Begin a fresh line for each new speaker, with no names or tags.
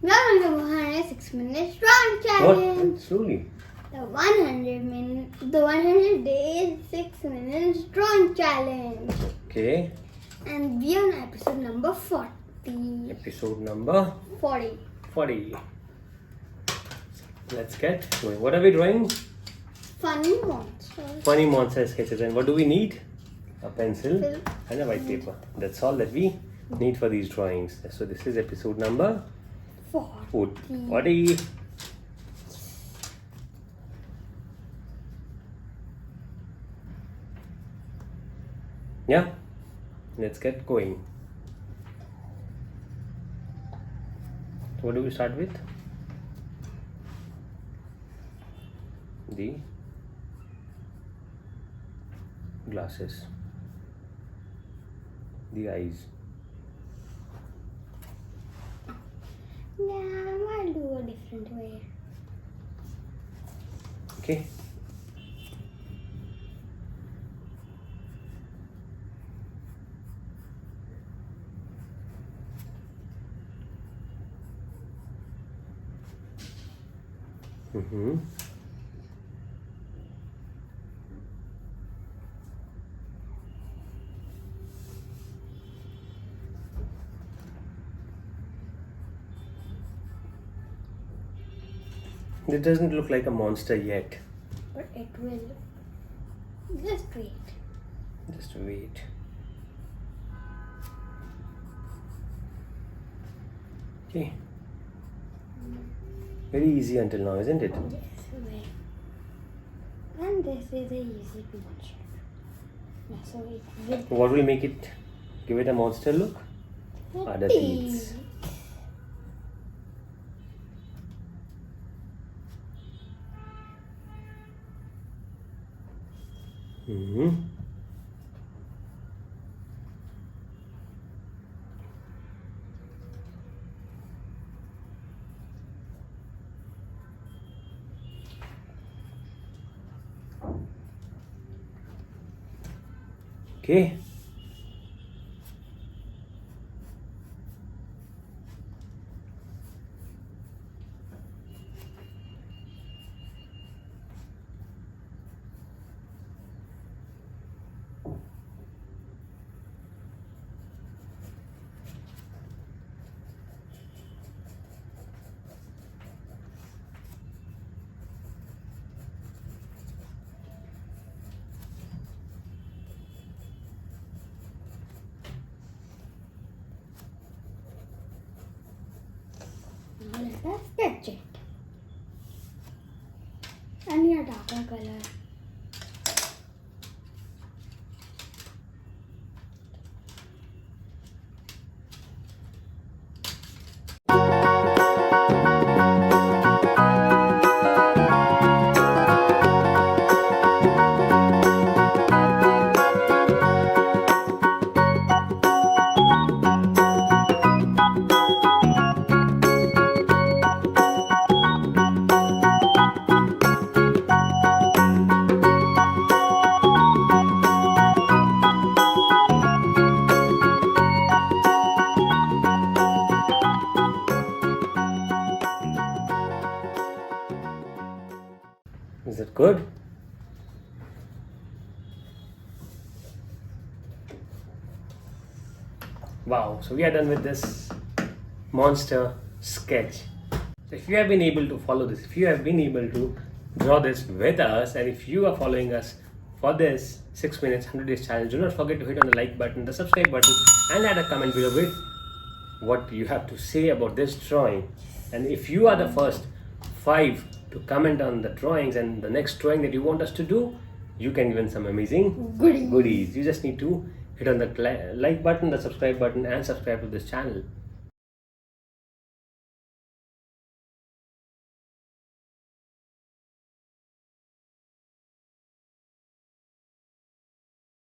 We are on the 106 minutes drawing challenge.
What? Truly?
The 100 days 6 minutes drawing challenge.
Okay.
And we are on episode number 40.
Episode number
40.
40. Let's get going. What are we drawing?
Funny monsters.
Funny monster sketches. And what do we need? A pencil
Pencil.
and a white paper. That's all that we need for these drawings. So this is episode number 40. Yeah, let's get going. What do we start with? The glasses, the eyes.
Yeah, I'll do a different way.
Okay. Mm-hmm. It doesn't look like a monster yet.
But it will. Just wait.
Just wait. Okay. Very easy until now, isn't it?
Yes, wait. And this is a easy picture. Yeah, so it will.
What will make it give it a monster look? Are the teeth. Mm-hmm. Okay.
Now let us sketch it. And your darker color.
Is that good? Wow, so we are done with this monster sketch. So if you have been able to follow this, if you have been able to draw this with us, and if you are following us for this 6 minutes 100 days challenge, do not forget to hit on the like button, the subscribe button, and add a comment below with what you have to say about this drawing. And if you are the first 5 to comment on the drawings and the next drawing that you want us to do, you can win some amazing goodies. You just need to hit on the like button, the subscribe button, and subscribe to this channel.